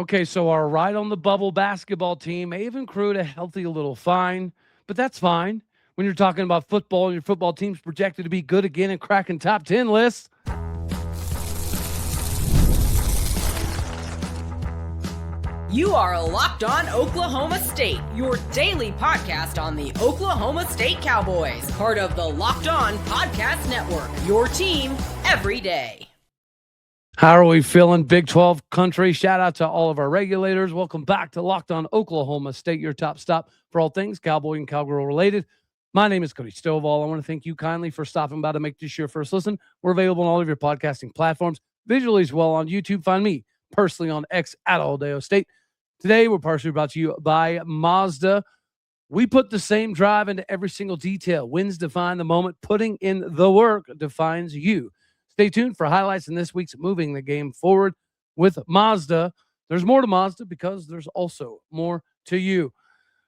Okay, so our ride on the bubble basketball team may have accrued a healthy little fine, but that's fine when you're talking about football and your football team's projected to be good again and cracking top 10 lists. You are Locked On Oklahoma State, your daily podcast on the Oklahoma State Cowboys, part of the Locked On Podcast Network, your team every day. How are we feeling, Big 12 country? Shout out to all of our regulators. Welcome back to Locked On Oklahoma State, your top stop for all things Cowboy and Cowgirl related. My name is Cody Stovall. I want to thank you kindly for stopping by to make this your first listen. We're available on all of your podcasting platforms, visually as well on YouTube. Find me personally on X at Aldeo State. Today, we're partially brought to you by Mazda. We put the same drive into every single detail. Wins define the moment. Putting in the work defines you. Stay tuned for highlights in this week's Moving the Game Forward with Mazda. There's more to Mazda because there's also more to you.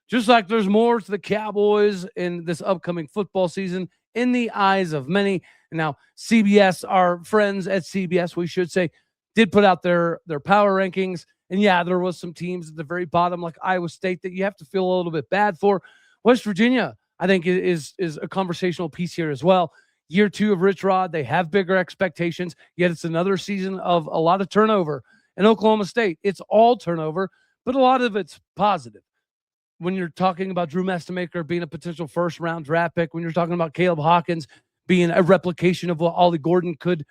Just like there's more to the Cowboys in this upcoming football season in the eyes of many. And now CBS, our friends at CBS, we should say, did put out their power rankings. And yeah, there was some teams at the very bottom, like Iowa State, that you have to feel a little bit bad for. West Virginia, I think, is a conversational piece here as well. Year 2 of Rich Rod, they have bigger expectations, yet it's another season of a lot of turnover. In Oklahoma State, it's all turnover, but a lot of it's positive. When you're talking about Drew Mestemaker being a potential first-round draft pick, when you're talking about Caleb Hawkins being a replication of what Ollie Gordon could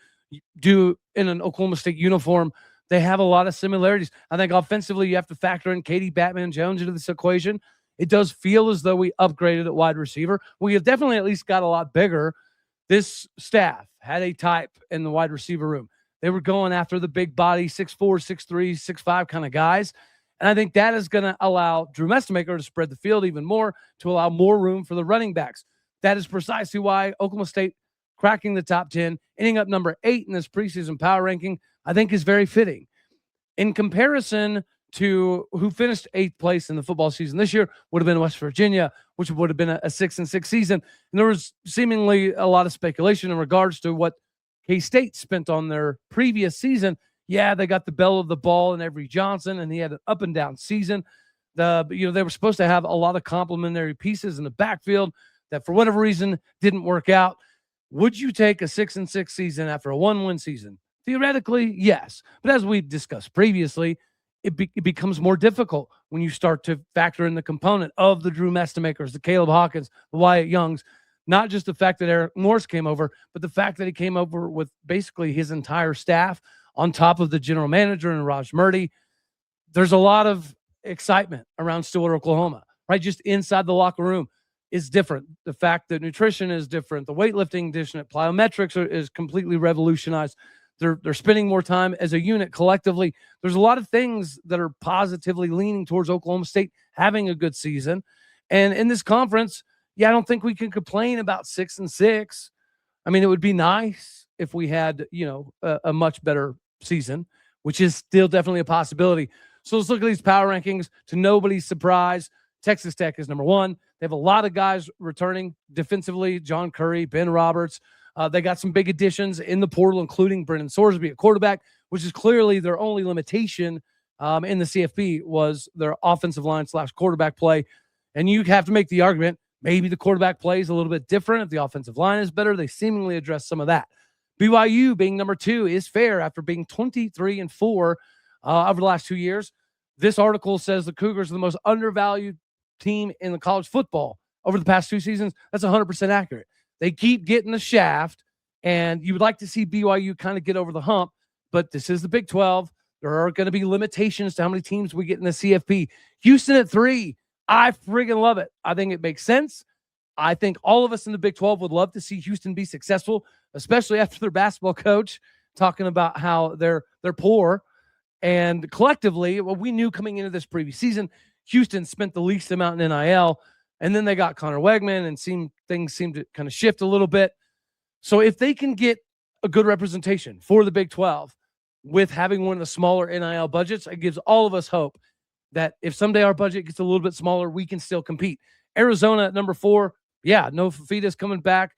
do in an Oklahoma State uniform, they have a lot of similarities. I think offensively, you have to factor in Katie Batman Jones into this equation. It does feel as though we upgraded at wide receiver. We have definitely at least got a lot bigger. This staff had a type in the wide receiver room. They were going after the big body, 6'4", 6'3", 6'5" kind of guys. And I think that is going to allow Drew Mestemaker to spread the field even more, to allow more room for the running backs. That is precisely why Oklahoma State cracking the top 10, ending up number 8 in this preseason power ranking, I think is very fitting. In comparison to who finished 8th place in the football season this year, would have been West Virginia, which would have been a 6-6 season. And there was seemingly a lot of speculation in regards to what K-State spent on their previous season. Yeah, they got the bell of the ball in Avery Johnson, and he had an up and down season. They were supposed to have a lot of complementary pieces in the backfield that for whatever reason didn't work out. Would you take a 6-6 season after a 1-win season? Theoretically, yes. But as we've discussed previously, it becomes more difficult when you start to factor in the component of the Drew Mestemakers, the Caleb Hawkins, the Wyatt Youngs. Not just the fact that Eric Morse came over, but the fact that he came over with basically his entire staff on top of the general manager and Raj Murdy. There's a lot of excitement around Stillwater, Oklahoma, right? Just inside the locker room is different. The fact that nutrition is different, the weightlifting is different, plyometrics is completely revolutionized. They're spending more time as a unit collectively. There's a lot of things that are positively leaning towards Oklahoma State having a good season. And in this conference, I don't think we can complain about 6-6. I mean, it would be nice if we had, a much better season, which is still definitely a possibility. So let's look at these power rankings. To nobody's surprise, Texas Tech is number 1. They have a lot of guys returning defensively. John Curry, Ben Roberts. They got some big additions in the portal, including Brendan Sorsby at quarterback, which is clearly their only limitation in the CFP was their offensive line / quarterback play. And you have to make the argument, maybe the quarterback play is a little bit different. If the offensive line is better, they seemingly address some of that. BYU being number 2 is fair after being 23-4 over the last 2 years. This article says the Cougars are the most undervalued team in the college football over the past 2 seasons. That's 100% accurate. They keep getting the shaft, and you would like to see BYU kind of get over the hump, but this is the Big 12. There are going to be limitations to how many teams we get in the CFP. Houston at 3. I friggin' love it. I think it makes sense. I think all of us in the Big 12 would love to see Houston be successful, especially after their basketball coach talking about how they're poor. And collectively, well, we knew coming into this previous season, Houston spent the least amount in NIL, and then they got Connor Wegman, and things seemed to kind of shift a little bit. So if they can get a good representation for the Big 12 with having one of the smaller NIL budgets, it gives all of us hope that if someday our budget gets a little bit smaller, we can still compete. Arizona at number 4. No Fafita's coming back.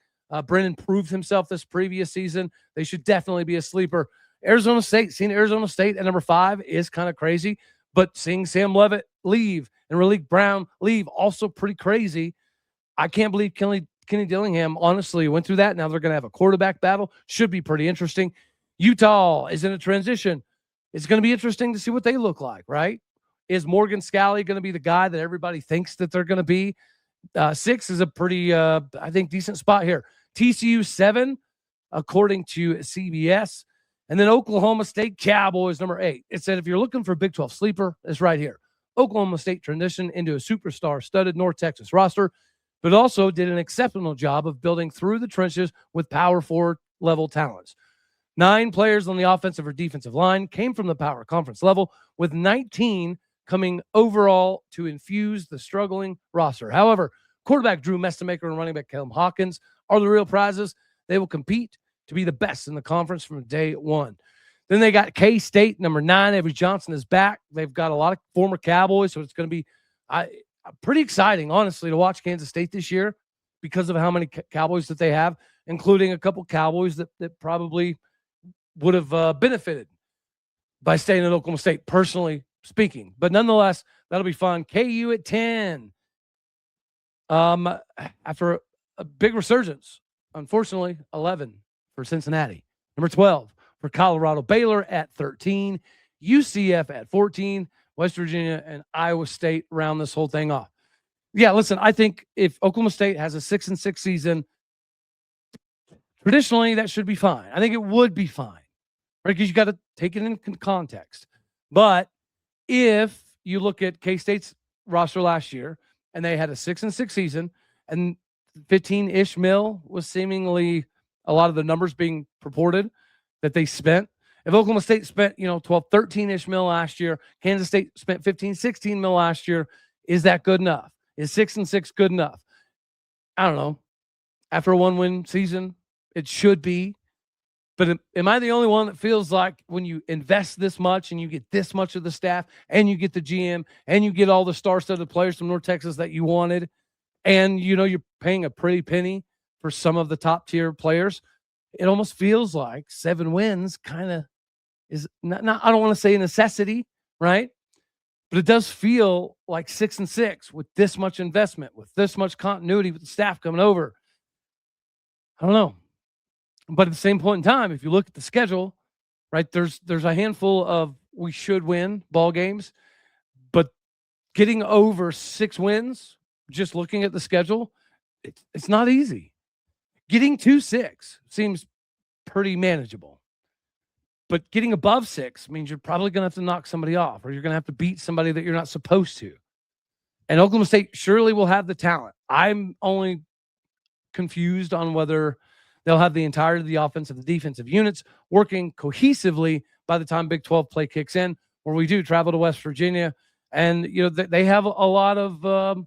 Brennan proved himself this previous season. They should definitely be a sleeper. Arizona State, seeing Arizona State at number 5 is kind of crazy, but seeing Sam Leavitt leave and Raleek Brown leave, also pretty crazy. I can't believe Kenny Dillingham, honestly, went through that. Now they're going to have a quarterback battle. Should be pretty interesting. Utah is in a transition. It's going to be interesting to see what they look like, right? Is Morgan Scalley going to be the guy that everybody thinks that they're going to be? 6 is a pretty, I think, decent spot here. TCU 7, according to CBS. And then Oklahoma State Cowboys, number 8. It said if you're looking for a Big 12 sleeper, it's right here. Oklahoma State transitioned into a superstar-studded North Texas roster, but also did an exceptional job of building through the trenches with power forward level talents. 9 players on the offensive or defensive line came from the power conference level, with 19 coming overall to infuse the struggling roster. However, quarterback Drew Mestamaker and running back Kelvin Hawkins are the real prizes. They will compete to be the best in the conference from day one. Then they got K-State, number 9. Avery Johnson is back. They've got a lot of former Cowboys, so it's going to be pretty exciting, honestly, to watch Kansas State this year because of how many Cowboys that they have, including a couple Cowboys that probably would have benefited by staying at Oklahoma State, personally speaking. But nonetheless, that'll be fun. KU at 10. After a big resurgence, unfortunately, 11 for Cincinnati. Number 12 for Colorado. Baylor at 13. UCF at 14. West Virginia and Iowa State round this whole thing off. Yeah, listen, I think if Oklahoma State has a 6-6 season, traditionally that should be fine. I think it would be fine, right? Because you got to take it in context. But if you look at K-State's roster last year and they had a 6-6 season and 15-ish mil was seemingly a lot of the numbers being purported that they spent. If Oklahoma State spent, 12, 13-ish mil last year, Kansas State spent 15, 16 mil last year, is that good enough? Is 6-6 good enough? I don't know. After a 1-win season, it should be. But am I the only one that feels like when you invest this much and you get this much of the staff and you get the GM and you get all the star-studded players from North Texas that you wanted, and you're paying a pretty penny for some of the top-tier players, it almost feels like 7 wins kind of is not, I don't want to say a necessity, right? But it does feel like 6-6 with this much investment, with this much continuity, with the staff coming over. I don't know. But at the same point in time, if you look at the schedule, right, there's a handful of we should win ball games, but getting over 6 wins, just looking at the schedule, it's not easy. Getting to 6 seems pretty manageable. But getting above 6 means you're probably going to have to knock somebody off, or you're going to have to beat somebody that you're not supposed to. And Oklahoma State surely will have the talent. I'm only confused on whether they'll have the entirety of the offensive and defensive units working cohesively by the time Big 12 play kicks in, where we do travel to West Virginia. And, they have a lot of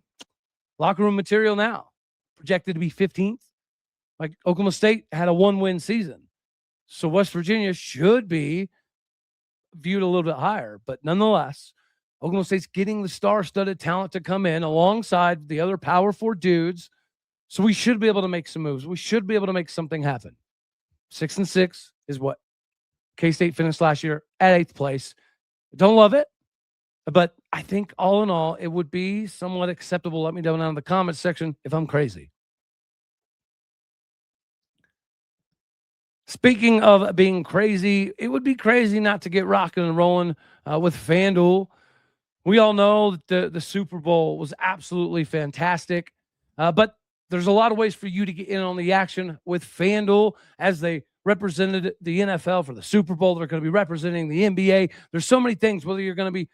locker room material now, projected to be 15th. Like Oklahoma State had a 1-win season. So West Virginia should be viewed a little bit higher. But nonetheless, Oklahoma State's getting the star-studded talent to come in alongside the other Power 4 dudes. So we should be able to make some moves. We should be able to make something happen. 6-6 is what K-State finished last year at 8th place. Don't love it, but I think all in all, it would be somewhat acceptable. Let me know down in the comments section if I'm crazy. Speaking of being crazy, it would be crazy not to get rocking and rolling with FanDuel. We all know that the Super Bowl was absolutely fantastic, but there's a lot of ways for you to get in on the action with FanDuel as they represented the NFL for the Super Bowl. They're going to be representing the NBA. There's so many things, whether you're going to be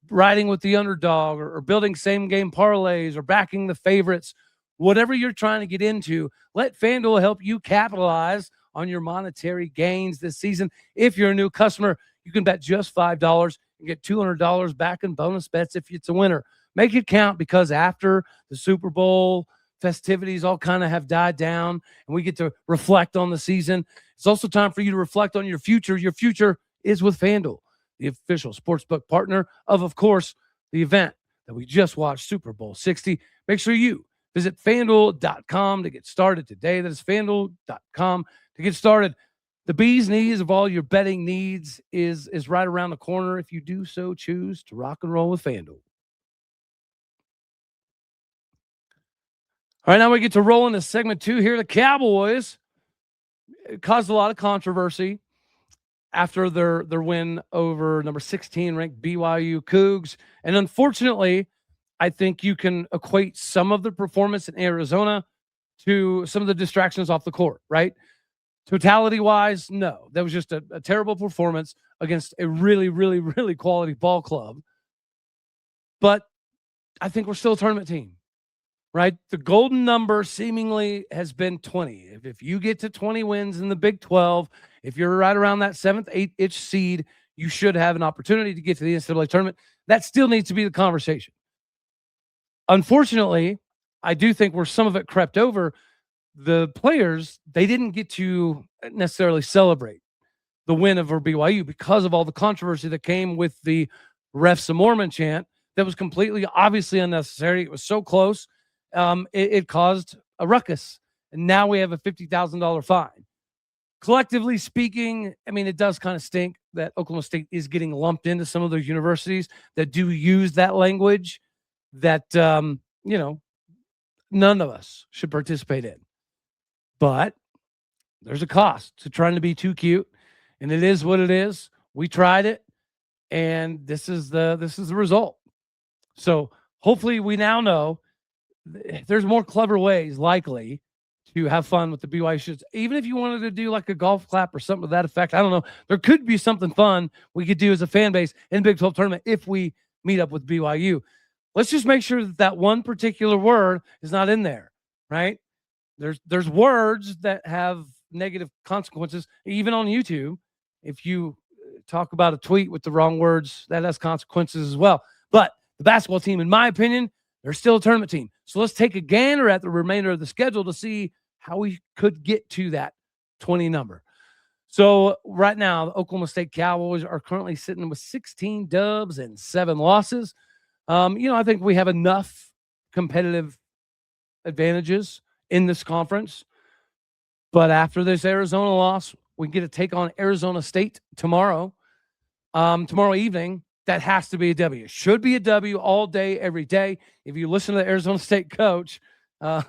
riding with the underdog or building same-game parlays or backing the favorites, whatever you're trying to get into, let FanDuel help you capitalize on your monetary gains this season. If you're a new customer, you can bet just $5 and get $200 back in bonus bets if it's a winner. Make it count, because after the Super Bowl festivities all kind of have died down and we get to reflect on the season, it's also time for you to reflect on your future. Your future is with FanDuel, the official sportsbook partner of course, the event that we just watched, Super Bowl 60. Make sure you visit FanDuel.com to get started today. That is FanDuel.com to get started. The bee's knees of all your betting needs is right around the corner if you do so choose to rock and roll with FanDuel. All right, now we get to roll into segment 2 here. The Cowboys caused a lot of controversy after their win over number 16 ranked BYU Cougs. And unfortunately, I think you can equate some of the performance in Arizona to some of the distractions off the court, right? Totality-wise, no. That was just a terrible performance against a really, really, really quality ball club. But I think we're still a tournament team, right? The golden number seemingly has been 20. If you get to 20 wins in the Big 12, if you're right around that 7th, 8th seed, you should have an opportunity to get to the NCAA tournament. That still needs to be the conversation. Unfortunately, I do think where some of it crept over, the players, they didn't get to necessarily celebrate the win over BYU because of all the controversy that came with the refs a Mormon chant that was completely obviously unnecessary. It was so close. It caused a ruckus. And now we have a $50,000 fine. Collectively speaking, I mean, it does kind of stink that Oklahoma State is getting lumped into some of those universities that do use that language that, none of us should participate in. But there's a cost to trying to be too cute, and it is what it is. We tried it, and this is the result. So hopefully we now know there's more clever ways likely to have fun with the BYU shirts. Even if you wanted to do like a golf clap or something to that effect, I don't know. There could be something fun we could do as a fan base in the Big 12 tournament if we meet up with BYU. Let's just make sure that one particular word is not in there, right? There's words that have negative consequences, even on YouTube. If you talk about a tweet with the wrong words, that has consequences as well. But the basketball team, in my opinion, they're still a tournament team. So let's take a gander at the remainder of the schedule to see how we could get to that 20 number. So right now, the Oklahoma State Cowboys are currently sitting with 16 dubs and 7 losses. I think we have enough competitive advantages in this conference. But after this Arizona loss, we get to take on Arizona State tomorrow evening. That has to be a W. Should be a W all day, every day. If you listen to the Arizona State coach, they're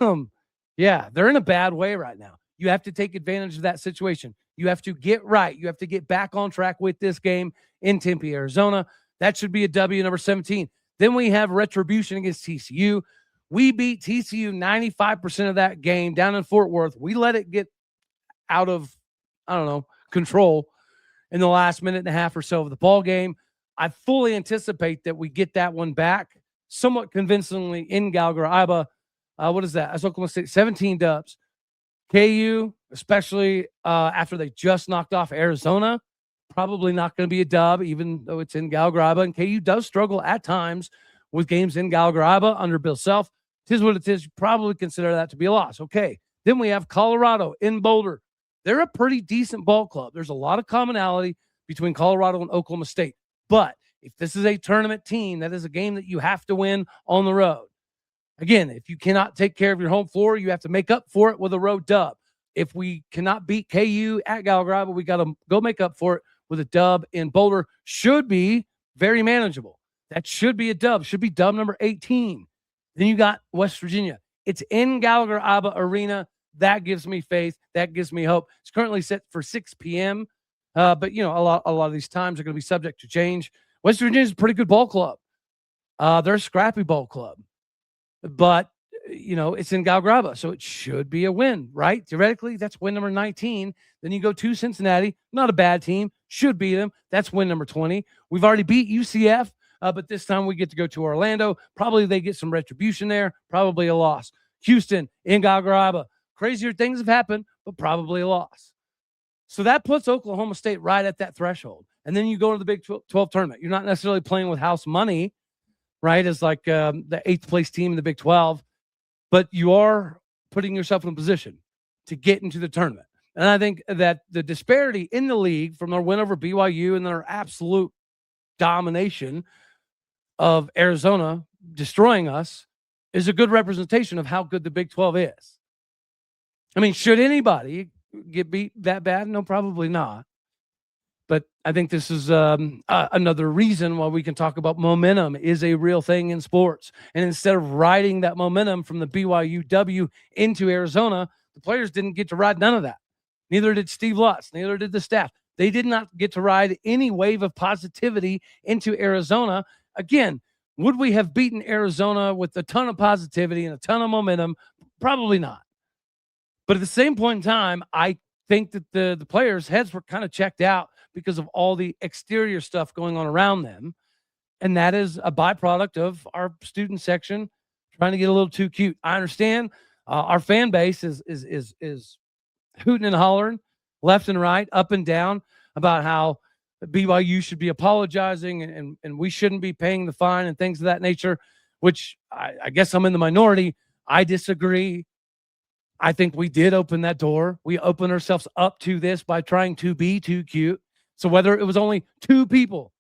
in a bad way right now. You have to take advantage of that situation. You have to get right. You have to get back on track with this game in Tempe, Arizona. That should be a W, number 17. Then we have retribution against TCU. We beat TCU 95% of that game down in Fort Worth. We let it get out of, control in the last minute and a half or so of the ball game. I fully anticipate that we get that one back somewhat convincingly in Galgar-Iba. What is that? That's Oklahoma State, 17 dubs. KU, especially after they just knocked off Arizona, probably not going to be a dub, even though it's in Galgar-Iba. And KU does struggle at times with games in Galgar-Iba under Bill Self. Tis what it is. You probably consider that to be a loss. Okay. Then we have Colorado in Boulder. They're a pretty decent ball club. There's a lot of commonality between Colorado and Oklahoma State. But if this is a tournament team, that is a game that you have to win on the road. Again, if you cannot take care of your home floor, you have to make up for it with a road dub. If we cannot beat KU at Galgar-Iba, we got to go make up for it with a dub in Boulder. Should be very manageable. That should be a dub. Should be dub number 18. Then you got West Virginia. It's in Galgar-Iba Arena. That gives me faith. That gives me hope. It's currently set for 6 p.m. But a lot of these times are going to be subject to change. West Virginia is a pretty good ball club. They're a scrappy ball club. But, it's in Galgar-Iba, so it should be a win, right? Theoretically, that's win number 19. Then you go to Cincinnati. Not a bad team. Should beat them. That's win number 20. We've already beat UCF. But this time we get to go to Orlando. Probably they get some retribution there. Probably a loss. Houston in Galgar-Iba. Crazier things have happened, but probably a loss. So that puts Oklahoma State right at that threshold. And then you go to the Big 12 tournament. You're not necessarily playing with house money, right, as like the 8th place team in the Big 12, but you are putting yourself in a position to get into the tournament. And I think that the disparity in the league from their win over BYU and their absolute domination of Arizona destroying us is a good representation of how good the Big 12 is. I mean, should anybody get beat that bad? No, probably not. But I think this is another reason why we can talk about momentum is a real thing in sports. And instead of riding that momentum from the BYU W into Arizona, the players didn't get to ride none of that. Neither did Steve Lutz. Neither did the staff. They did not get to ride any wave of positivity into Arizona. Again, would we have beaten Arizona with a ton of positivity and a ton of momentum? Probably not. But at the same point in time, I think that the players' heads were kind of checked out because of all the exterior stuff going on around them. And that is a byproduct of our student section trying to get a little too cute. I understand our fan base is hooting and hollering left and right, up and down about how BYU should be apologizing and we shouldn't be paying the fine and things of that nature, which I guess I'm in the minority. I disagree. I think we did open that door. We opened ourselves up to this by trying to be too cute. So whether it was only 2 people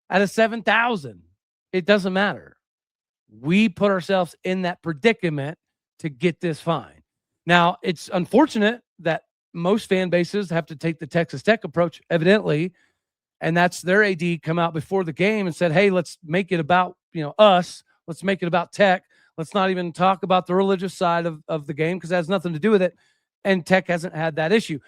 out of 7,000, it doesn't matter. We put ourselves in that predicament to get this fine. Now, it's unfortunate that most fan bases have to take the Texas Tech approach, evidently, and that's their AD come out before the game and said, hey, let's make it about us. Let's make it about Tech. Let's not even talk about the religious side of the game because it has nothing to do with it. And Tech hasn't had that issue.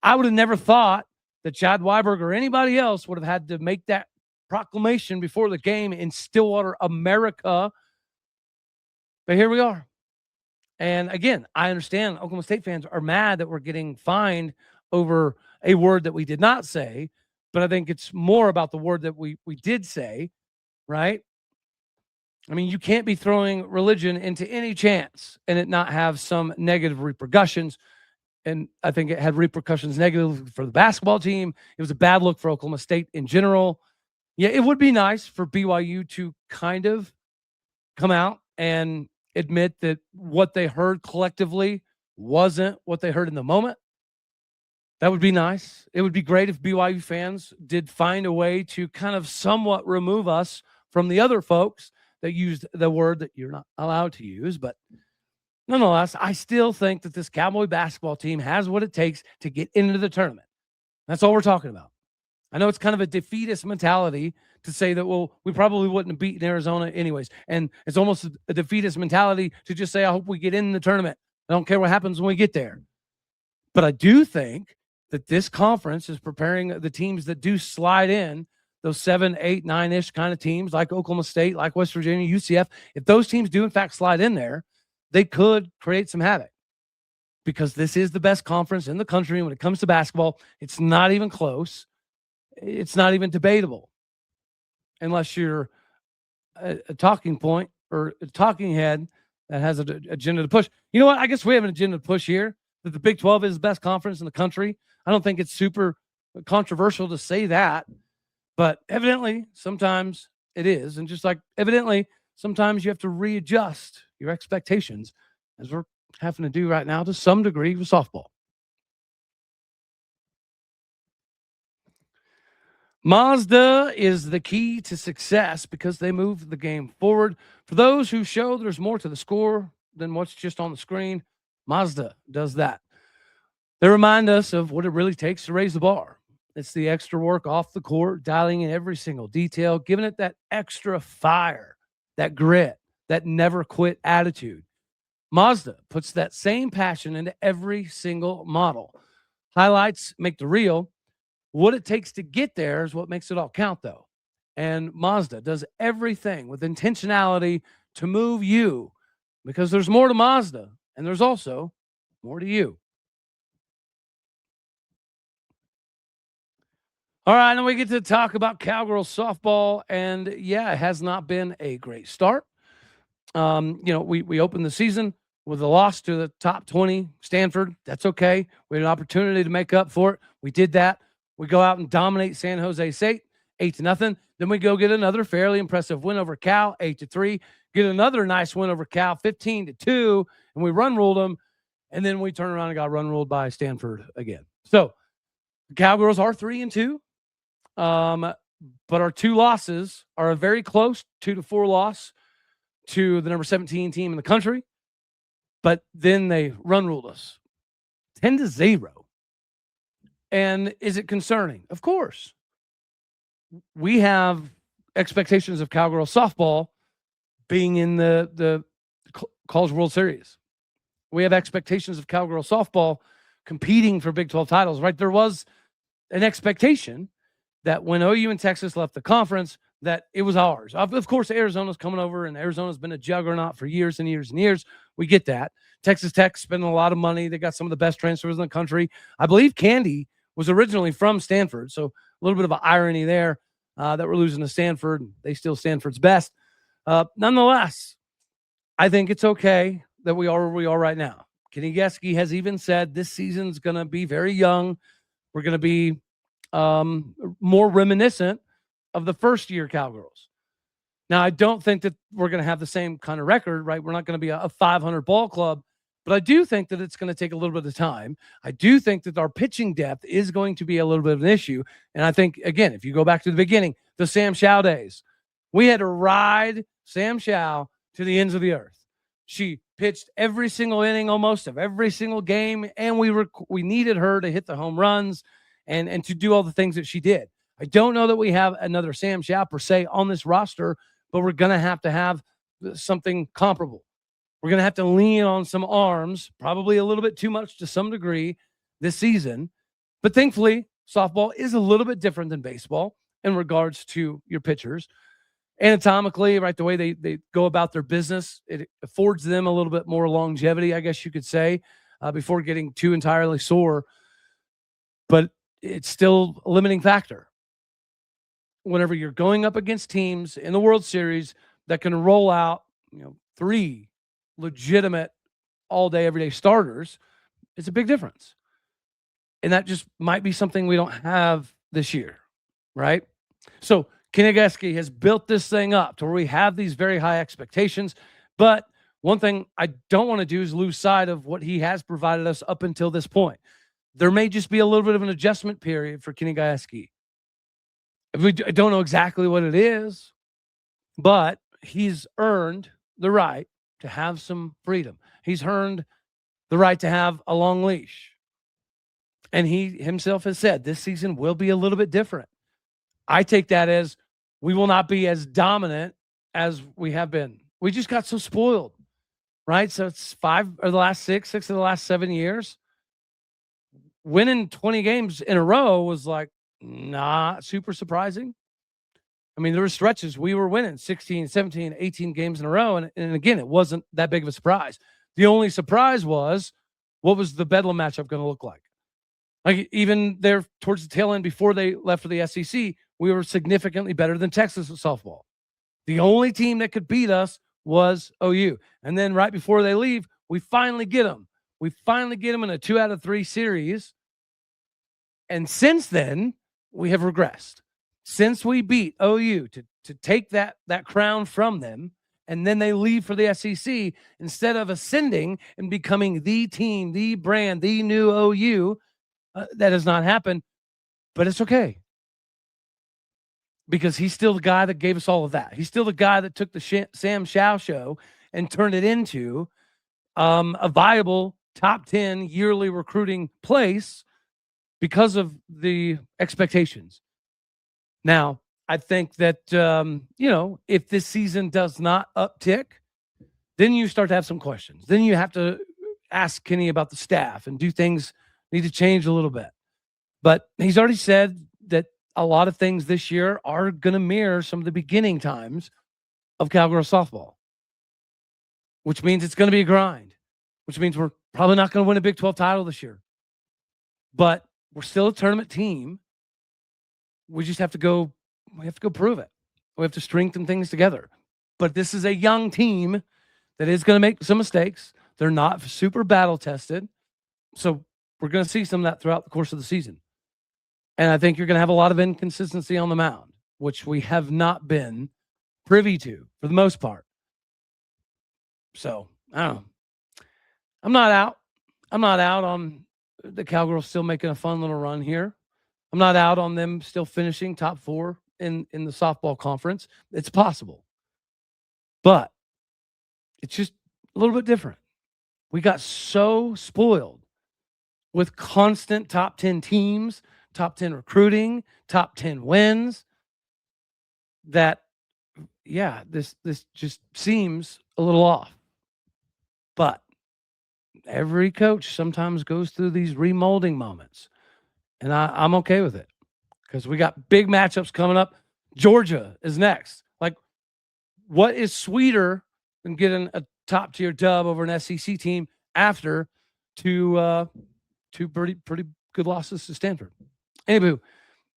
I would have never thought that Chad Weiberg or anybody else would have had to make that proclamation before the game in Stillwater, America. But here we are. And again, I understand Oklahoma State fans are mad that we're getting fined over a word that we did not say. But I think it's more about the word that we did say, right? I mean, you can't be throwing religion into any chance and it not have some negative repercussions. And I think it had repercussions negative for the basketball team. It was a bad look for Oklahoma State in general. Yeah, it would be nice for BYU to kind of come out and admit that what they heard collectively wasn't what they heard in the moment. That would be nice. It would be great if BYU fans did find a way to kind of somewhat remove us from the other folks that used the word that you're not allowed to use. But nonetheless, I still think that this Cowboy basketball team has what it takes to get into the tournament. That's all we're talking about. I know it's kind of a defeatist mentality to say that, well, we probably wouldn't have beaten Arizona anyways. And it's almost a defeatist mentality to just say, I hope we get in the tournament. I don't care what happens when we get there. But I do think that this conference is preparing the teams that do slide in, those 7, 8, 9-ish kind of teams like Oklahoma State, like West Virginia, UCF. If those teams do in fact slide in there, they could create some havoc because this is the best conference in the country when it comes to basketball. It's not even close. It's not even debatable unless you're a talking point or a talking head that has an agenda to push. You know what? I guess we have an agenda to push here that the Big 12 is the best conference in the country. I don't think it's super controversial to say that, but evidently sometimes it is. And just like evidently sometimes you have to readjust your expectations, as we're having to do right now to some degree with softball. Mazda is the key to success because they move the game forward. For those who show there's more to the score than what's just on the screen, Mazda does that. They remind us of what it really takes to raise the bar. It's the extra work off the court, dialing in every single detail, giving it that extra fire, that grit, that never quit attitude. Mazda puts that same passion into every single model. Highlights make the reel. What it takes to get there is what makes it all count, though. And Mazda does everything with intentionality to move you because there's more to Mazda and there's also more to you. All right, and we get to talk about Cowgirl softball, and yeah, it has not been a great start. We opened the season with a loss to the top 20 Stanford. That's okay. We had an opportunity to make up for it. We did that. We go out and dominate San Jose State 8-0. Then we go get another fairly impressive win over Cal 8-3. Get another nice win over Cal 15-2, and we run ruled them. And then we turn around and got run ruled by Stanford again. So the Cowgirls are 3-2. But our 2 losses are a very close 2-4 loss to the number 17 team in the country. But then they run ruled us 10-0. And is it concerning? Of course. We have expectations of Cowgirl softball being in the College World Series. We have expectations of Cowgirl softball competing for Big 12 titles, right? There was an expectation that when OU and Texas left the conference, that it was ours. Of course, Arizona's coming over, and Arizona's been a juggernaut for years and years and years. We get that. Texas Tech spending a lot of money. They got some of the best transfers in the country. I believe Candy was originally from Stanford, so a little bit of an irony there that we're losing to Stanford. They still Stanford's best. Nonetheless, I think it's okay that we are where we are right now. Kenny Geske has even said this season's going to be very young. We're going to be more reminiscent of the first year Cowgirls. Now, I don't think that we're going to have the same kind of record, right? We're not going to be a 500 ball club, but I do think that it's going to take a little bit of time. I do think that our pitching depth is going to be a little bit of an issue. And I think, again, if you go back to the beginning, the Sam Chow days, we had to ride Sam Chow to the ends of the earth. She pitched every single inning almost of every single game, and we needed her to hit the home runs and to do all the things that she did. I don't know that we have another Sam Chow per se on this roster, but we're going to have something comparable. We're going to have to lean on some arms, probably a little bit too much to some degree this season. But thankfully, softball is a little bit different than baseball in regards to your pitchers. Anatomically, right, the way they go about their business, it affords them a little bit more longevity, I guess you could say, before getting too entirely sore. But it's still a limiting factor. Whenever you're going up against teams in the World Series that can roll out, 3 legitimate all-day, everyday starters, it's a big difference. And that just might be something we don't have this year, right? So Kenny Geske has built this thing up to where we have these very high expectations. But one thing I don't want to do is lose sight of what he has provided us up until this point. There may just be a little bit of an adjustment period for Kenny Geske. I don't know exactly what it is, but he's earned the right to have some freedom. He's earned the right to have a long leash. And he himself has said this season will be a little bit different. I take that as we will not be as dominant as we have been. We just got so spoiled, right? So it's 5 of the last 6 of the last 7 years. Winning 20 games in a row was like not super surprising. I mean, there were stretches we were winning 16, 17, 18 games in a row. And again, it wasn't that big of a surprise. The only surprise was, what was the Bedlam matchup going to look like? Like, even there towards the tail end before they left for the SEC, we were significantly better than Texas at softball. The only team that could beat us was OU. And then right before they leave, we finally get them. We finally get them in a 2 out of 3 series. And since then, we have regressed. Since we beat OU to take that crown from them, and then they leave for the SEC, instead of ascending and becoming the team, the brand, the new OU, that has not happened. But it's okay. Because he's still the guy that gave us all of that. He's still the guy that took the Sam Chow show and turned it into a viable top 10 yearly recruiting place because of the expectations. Now, I think that, if this season does not uptick, then you start to have some questions. Then you have to ask Kenny about the staff, and do things need to change a little bit. But he's already said that a lot of things this year are going to mirror some of the beginning times of Cowgirl softball, which means it's going to be a grind, which means we're probably not going to win a Big 12 title this year. But we're still a tournament team. We just have to go prove it. We have to strengthen things together. But this is a young team that is going to make some mistakes. They're not super battle tested. So we're going to see some of that throughout the course of the season. And I think you're going to have a lot of inconsistency on the mound, which we have not been privy to for the most part. So, I don't know. I'm not out on the Cowgirls still making a fun little run here. I'm not out on them still finishing top 4 in the softball conference. It's possible. But it's just a little bit different. We got so spoiled with constant top 10 teams, top 10 recruiting, top 10 wins, that, yeah, this just seems a little off. But every coach sometimes goes through these remolding moments, and I'm okay with it because we got big matchups coming up. Georgia is next. Like, what is sweeter than getting a top tier dub over an SEC team after two pretty good losses to Stanford? Anywho,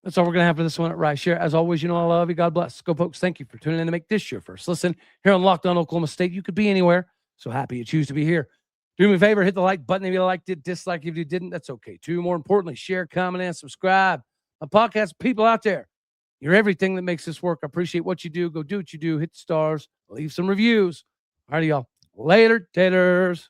that's all we're going to have for this one at Rise Share. As always, you know I love you. God bless. Go, folks. Thank you for tuning in to make this your first listen here on Locked On Oklahoma State. You could be anywhere. So happy you choose to be here. Do me a favor, hit the like button if you liked it, dislike if you didn't. That's okay, too. More importantly, share, comment, and subscribe. My podcast people out there, you're everything that makes this work. I appreciate what you do. Go do what you do. Hit the stars. Leave some reviews. All righty, y'all. Later, taters.